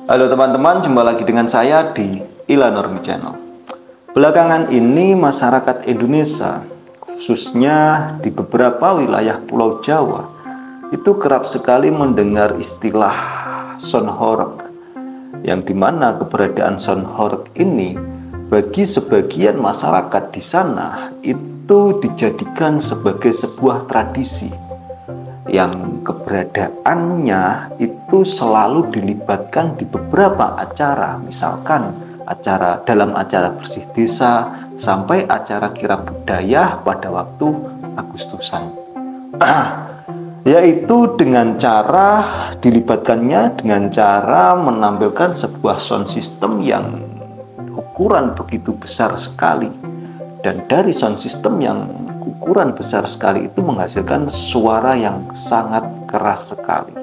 Halo teman-teman, jumpa lagi dengan saya di Ilanurmi Channel. Belakangan ini masyarakat Indonesia, khususnya di beberapa wilayah Pulau Jawa, itu kerap sekali mendengar istilah sonhoreg, yang dimana keberadaan sonhoreg ini bagi sebagian masyarakat di sana itu dijadikan sebagai sebuah tradisi yang keberadaannya itu selalu dilibatkan di beberapa acara, misalkan dalam acara bersih desa sampai acara kirab budaya pada waktu Agustusan. Yaitu dengan cara dilibatkannya dengan cara menampilkan sebuah sound system yang ukuran begitu besar sekali, dan dari sound system yang ukuran besar sekali itu menghasilkan suara yang sangat keras sekali.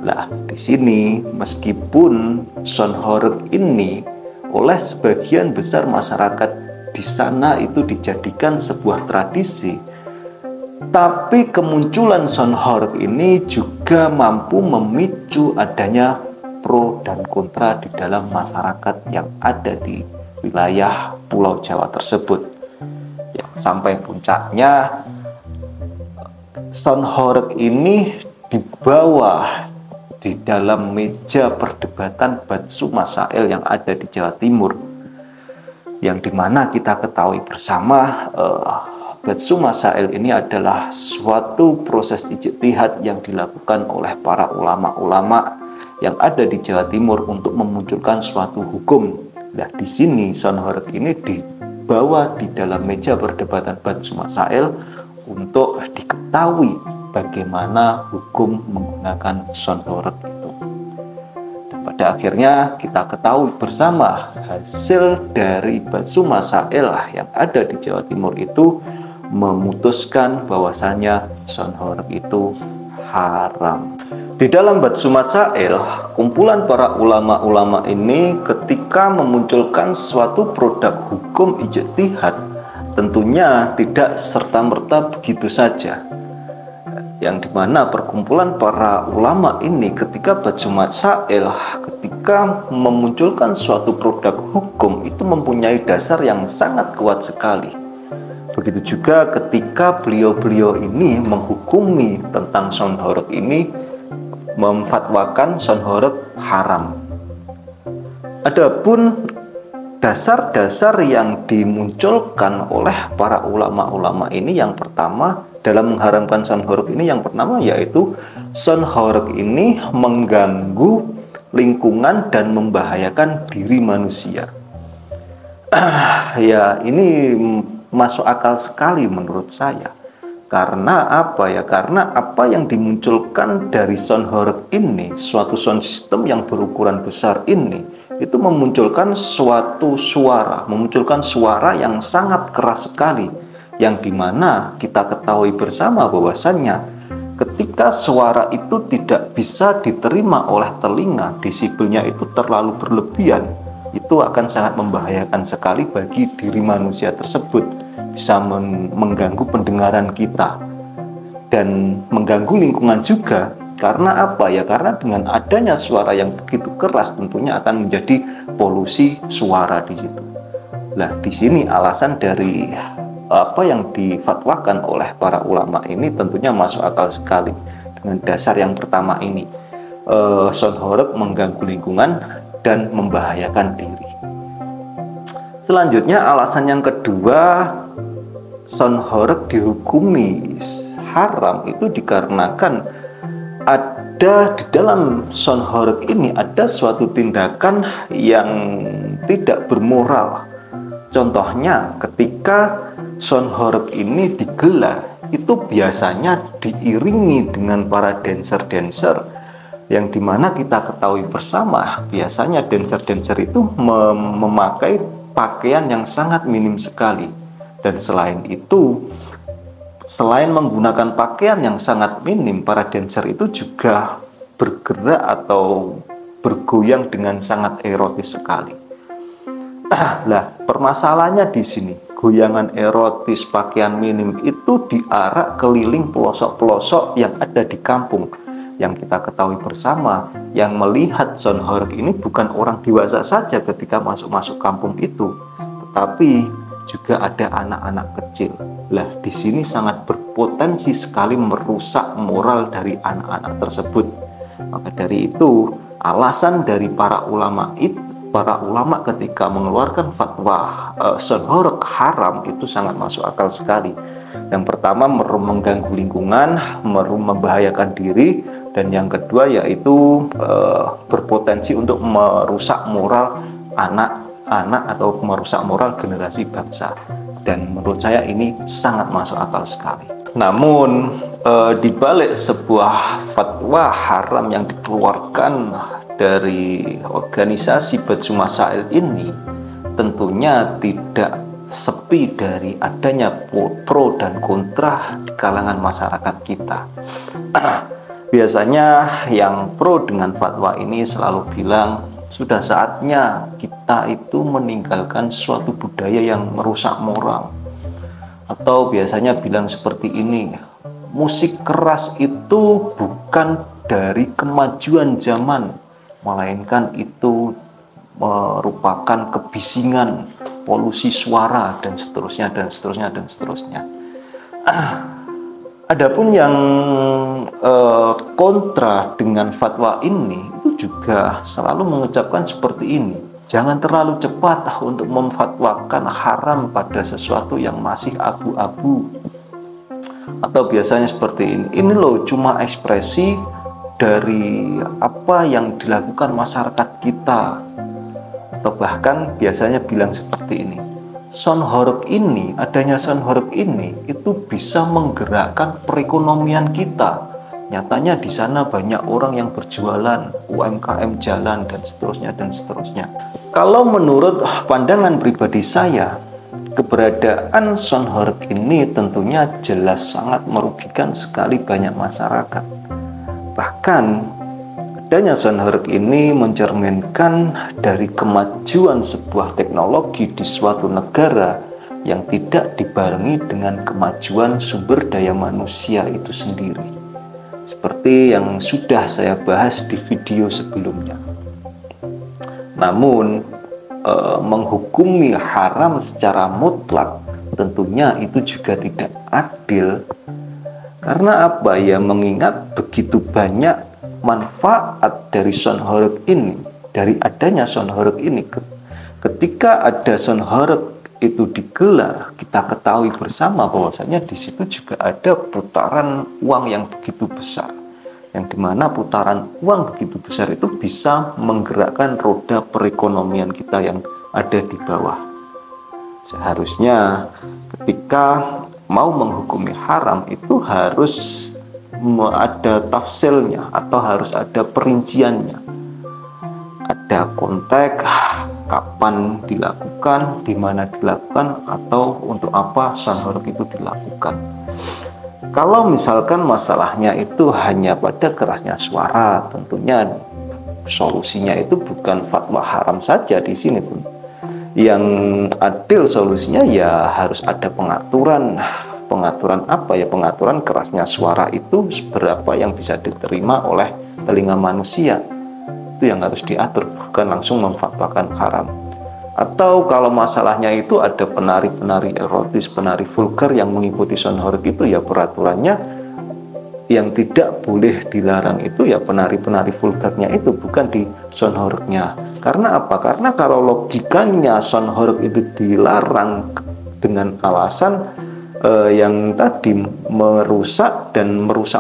Nah, di sini meskipun sonhoreg ini oleh sebagian besar masyarakat di sana itu dijadikan sebuah tradisi, tapi kemunculan sonhoreg ini juga mampu memicu adanya pro dan kontra di dalam masyarakat yang ada di wilayah Pulau Jawa tersebut. Ya, sampai puncaknya sonhoreg ini dibawa di dalam meja perdebatan Batsu Masail yang ada di Jawa Timur, yang dimana kita ketahui bersama Batsu Masail ini adalah suatu proses ijtihad yang dilakukan oleh para ulama-ulama yang ada di Jawa Timur untuk memunculkan suatu hukum. Nah, di sini sonhoreg ini dibawa di dalam meja perdebatan Batsu Masail untuk diketahui bagaimana hukum menggunakan sonhoreg itu. Dan pada akhirnya kita ketahui bersama hasil dari Batsu Masail yang ada di Jawa Timur itu memutuskan bahwasanya sonhoreg itu haram. Di dalam Batsu Masail, kumpulan para ulama-ulama ini ketika memunculkan suatu produk hukum ijtihad, tentunya tidak serta-merta begitu saja. Yang dimana perkumpulan para ulama ini ketika Batsu Masail, ketika memunculkan suatu produk hukum itu mempunyai dasar yang sangat kuat sekali. Begitu juga ketika beliau-beliau ini menghukumi tentang sonhoreg ini, memfatwakan sonhoreg haram. Adapun dasar-dasar yang dimunculkan oleh para ulama-ulama ini, yang pertama dalam mengharamkan sonhoreg ini, yang pertama yaitu sonhoreg ini mengganggu lingkungan dan membahayakan diri manusia. Ya, ini masuk akal sekali menurut saya. Karena apa ya? Karena apa yang dimunculkan dari sonhoreg ini, suatu sound system yang berukuran besar ini, itu memunculkan suatu suara, memunculkan suara yang sangat keras sekali, yang dimana kita ketahui bersama bahwasannya ketika suara itu tidak bisa diterima oleh telinga, desibelnya itu terlalu berlebihan, itu akan sangat membahayakan sekali bagi diri manusia tersebut, bisa mengganggu pendengaran kita dan mengganggu lingkungan juga. Karena apa ya? Karena dengan adanya suara yang begitu keras tentunya akan menjadi polusi suara di situ. Nah, di sini alasan dari apa yang difatwakan oleh para ulama ini tentunya masuk akal sekali. Dengan dasar yang pertama ini, sonhoreg mengganggu lingkungan dan membahayakan diri. Selanjutnya alasan yang kedua, sonhoreg dihukumi haram itu dikarenakan ada di dalam sonhoreg ini ada suatu tindakan yang tidak bermoral. Contohnya ketika sonhoreg ini digelar, itu biasanya diiringi dengan para dancer-dancer, yang dimana kita ketahui bersama biasanya dancer-dancer itu memakai pakaian yang sangat minim sekali. Dan selain itu, selain menggunakan pakaian yang sangat minim, para dancer itu juga bergerak atau bergoyang dengan sangat erotis sekali. Lah, permasalahannya di sini, goyangan erotis pakaian minim itu diarak keliling pelosok-pelosok yang ada di kampung, Yang kita ketahui bersama, yang melihat sound horeg ini bukan orang dewasa saja ketika masuk kampung itu, tetapi juga ada anak-anak kecil. Lah, di sini sangat berpotensi sekali merusak moral dari anak-anak tersebut. Maka dari itu, alasan dari para ulama ketika mengeluarkan fatwa sound horeg haram itu sangat masuk akal sekali. Yang pertama, mengganggu lingkungan, membahayakan diri, dan yang kedua yaitu berpotensi untuk merusak moral anak-anak atau merusak moral generasi bangsa. Dan menurut saya ini sangat masuk akal sekali. Namun di balik sebuah fatwa haram yang dikeluarkan dari organisasi Bajsu Masail ini, tentunya tidak sepi dari adanya pro dan kontra di kalangan masyarakat kita. Biasanya yang pro dengan fatwa ini selalu bilang, sudah saatnya kita itu meninggalkan suatu budaya yang merusak moral. Atau biasanya bilang seperti ini, musik keras itu bukan dari kemajuan zaman, melainkan itu merupakan kebisingan, polusi suara, dan seterusnya, dan seterusnya, dan seterusnya. Adapun yang kontra dengan fatwa ini itu juga selalu mengucapkan seperti ini, jangan terlalu cepat untuk memfatwakan haram pada sesuatu yang masih abu-abu. Atau biasanya seperti ini loh cuma ekspresi dari apa yang dilakukan masyarakat kita. Atau bahkan biasanya bilang seperti ini, adanya sound horeg ini itu bisa menggerakkan perekonomian kita. Nyatanya di sana banyak orang yang berjualan, UMKM jalan, dan seterusnya, dan seterusnya. Kalau menurut pandangan pribadi saya, keberadaan sound horeg ini tentunya jelas sangat merugikan sekali banyak masyarakat. Bahkan adanya sound horeg ini mencerminkan dari kemajuan sebuah teknologi di suatu negara yang tidak dibarengi dengan kemajuan sumber daya manusia itu sendiri. Seperti yang sudah saya bahas di video sebelumnya. Namun, menghukumi haram secara mutlak tentunya itu juga tidak adil. Karena apa ya? Mengingat begitu banyak manfaat dari sound horeg ini, dari adanya sound horeg ini. Ketika ada sound horeg itu digelar, kita ketahui bersama bahwasanya di situ juga ada putaran uang yang begitu besar, yang dimana putaran uang begitu besar itu bisa menggerakkan roda perekonomian kita yang ada di bawah. Seharusnya ketika mau menghukumi haram itu harus ada tafsilnya atau harus ada perinciannya, ada konteks kapan dilakukan, di mana dilakukan, atau untuk apa sound horeg itu dilakukan. Kalau misalkan masalahnya itu hanya pada kerasnya suara, tentunya solusinya itu bukan fatwa haram saja di sini pun. Yang adil solusinya ya harus ada pengaturan apa ya, pengaturan kerasnya suara itu seberapa yang bisa diterima oleh telinga manusia. Itu yang harus diatur, bukan langsung memfatwakan haram. Atau kalau masalahnya itu ada penari-penari erotis, penari vulgar yang mengikuti sound horeg itu, ya peraturannya yang tidak boleh dilarang itu ya penari-penari vulgarnya itu, bukan di sound horegnya. Karena apa? Karena kalau logikanya sound horeg itu dilarang dengan alasan yang tadi merusak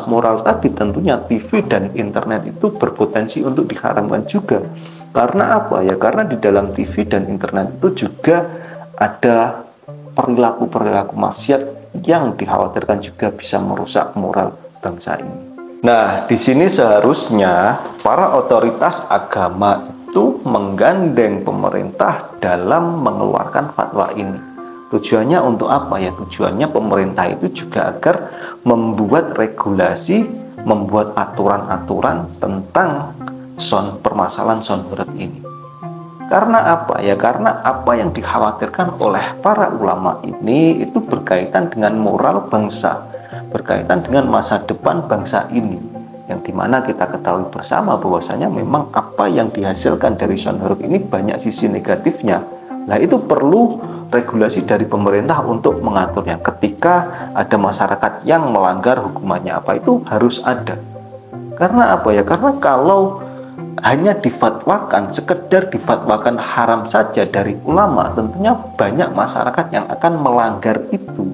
moral tadi, tentunya TV dan internet itu berpotensi untuk diharamkan juga. Karena apa ya? Karena di dalam TV dan internet itu juga ada perilaku maksiat yang dikhawatirkan juga bisa merusak moral bangsa ini. Nah, di sini seharusnya para otoritas agama itu menggandeng pemerintah dalam mengeluarkan fatwa ini. Tujuannya untuk apa ya? Tujuannya pemerintah itu juga agar membuat regulasi, membuat aturan-aturan tentang permasalahan sound horeg ini. Karena apa ya? Karena apa yang dikhawatirkan oleh para ulama ini itu berkaitan dengan moral bangsa, berkaitan dengan masa depan bangsa ini. yang dimana kita ketahui bersama bahwasanya memang apa yang dihasilkan dari Sonhorok ini banyak sisi negatifnya. Nah, itu perlu regulasi dari pemerintah untuk mengaturnya. Ketika ada masyarakat yang melanggar, hukumannya apa, itu harus ada. Karena apa ya? Karena kalau hanya difatwakan, sekedar difatwakan haram saja dari ulama, tentunya banyak masyarakat yang akan melanggar itu.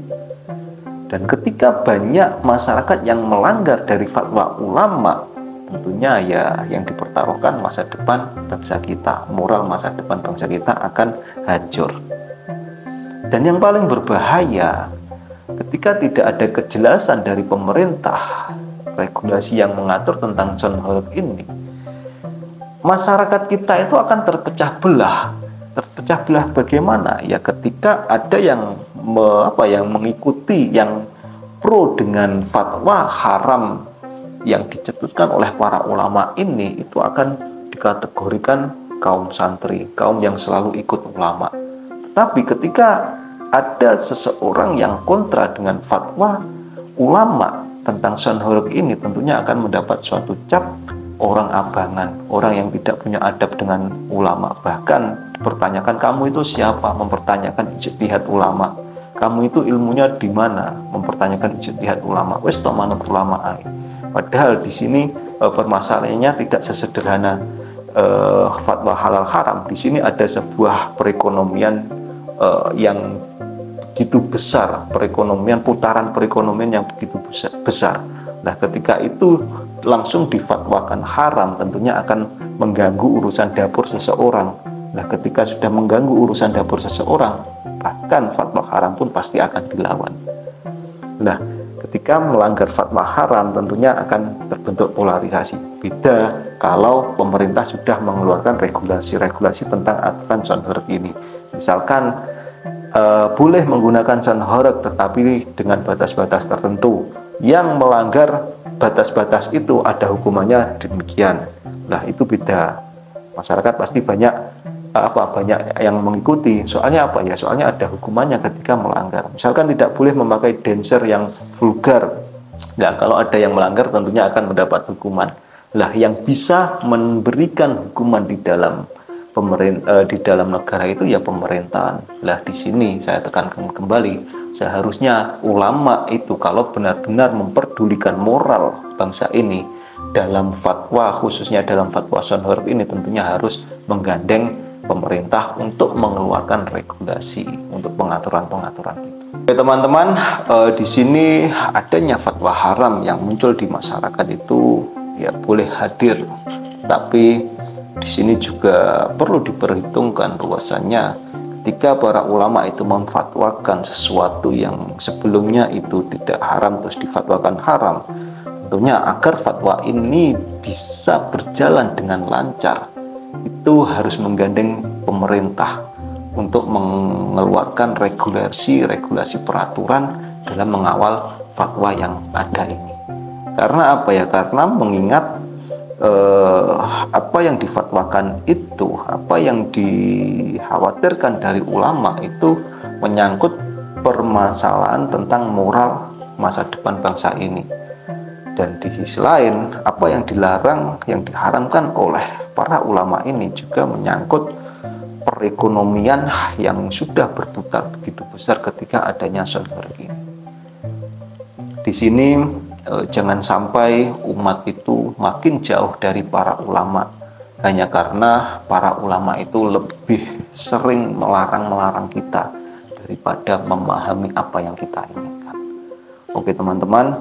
Dan ketika banyak masyarakat yang melanggar dari fatwa ulama, tentunya ya yang dipertaruhkan masa depan bangsa kita, moral masa depan bangsa kita akan hancur. Dan yang paling berbahaya, ketika tidak ada kejelasan dari pemerintah, regulasi yang mengatur tentang Sonhorok ini, masyarakat kita itu akan terpecah belah. Terpecah belah bagaimana? Ya ketika ada yang mengikuti, yang pro dengan fatwa haram yang dicetuskan oleh para ulama ini, itu akan dikategorikan kaum santri, kaum yang selalu ikut ulama. Tapi ketika ada seseorang yang kontra dengan fatwa ulama tentang Sonhorok ini, tentunya akan mendapat suatu cap orang abangan, orang yang tidak punya adab dengan ulama. Bahkan dipertanyakan, kamu itu siapa? Mempertanyakan ijtihad ulama. Kamu itu ilmunya di mana? Mempertanyakan ijtihad ulama. Wes to manut ulama ae. Padahal di sini permasalahannya tidak sesederhana fatwa halal haram. Di sini ada sebuah perekonomian yang begitu besar, putaran perekonomian yang begitu besar. Nah, ketika itu langsung difatwakan haram, tentunya akan mengganggu urusan dapur seseorang. Nah, ketika sudah mengganggu urusan dapur seseorang, bahkan fatwa haram pun pasti akan dilawan. Nah, ketika melanggar fatwa haram, tentunya akan terbentuk polarisasi. Beda kalau pemerintah sudah mengeluarkan regulasi-regulasi tentang aturan Sonhorok ini. Misalkan boleh menggunakan Sonhorok tetapi dengan batas-batas tertentu. Yang melanggar batas-batas itu ada hukumannya demikian. Nah, itu beda. Masyarakat pasti banyak yang mengikuti. Soalnya apa ya? Soalnya ada hukumannya ketika melanggar. Misalkan tidak boleh memakai dancer yang vulgar. Nah, kalau ada yang melanggar tentunya akan mendapat hukuman. Lah, yang bisa memberikan hukuman di dalam di dalam negara itu ya pemerintahan. Lah, di sini saya tekankan kembali, seharusnya ulama itu kalau benar-benar memperdulikan moral bangsa ini dalam fatwa, khususnya dalam fatwa Sonhorok ini, tentunya harus menggandeng pemerintah untuk mengeluarkan regulasi untuk pengaturan-pengaturan itu. Oke teman-teman, di sini adanya fatwa haram yang muncul di masyarakat itu ya boleh hadir, tapi di sini juga perlu diperhitungkan bahwasanya ketika para ulama itu memfatwakan sesuatu yang sebelumnya itu tidak haram terus difatwakan haram, tentunya agar fatwa ini bisa berjalan dengan lancar, itu harus menggandeng pemerintah untuk mengeluarkan regulasi peraturan dalam mengawal fatwa yang ada ini. Karena apa ya? Karena mengingat apa yang difatwakan itu, apa yang dikhawatirkan dari ulama itu menyangkut permasalahan tentang moral masa depan bangsa ini. Dan di sisi lain, apa yang dilarang, yang diharamkan oleh para ulama ini juga menyangkut perekonomian yang sudah berputar begitu besar ketika adanya Sonhorok ini. Di sini jangan sampai umat itu makin jauh dari para ulama hanya karena para ulama itu lebih sering melarang kita daripada memahami apa yang kita inginkan. Oke teman-teman,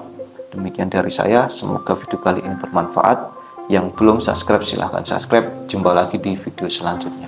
demikian dari saya. Semoga video kali ini bermanfaat. Yang belum subscribe silahkan subscribe. Jumpa lagi di video selanjutnya.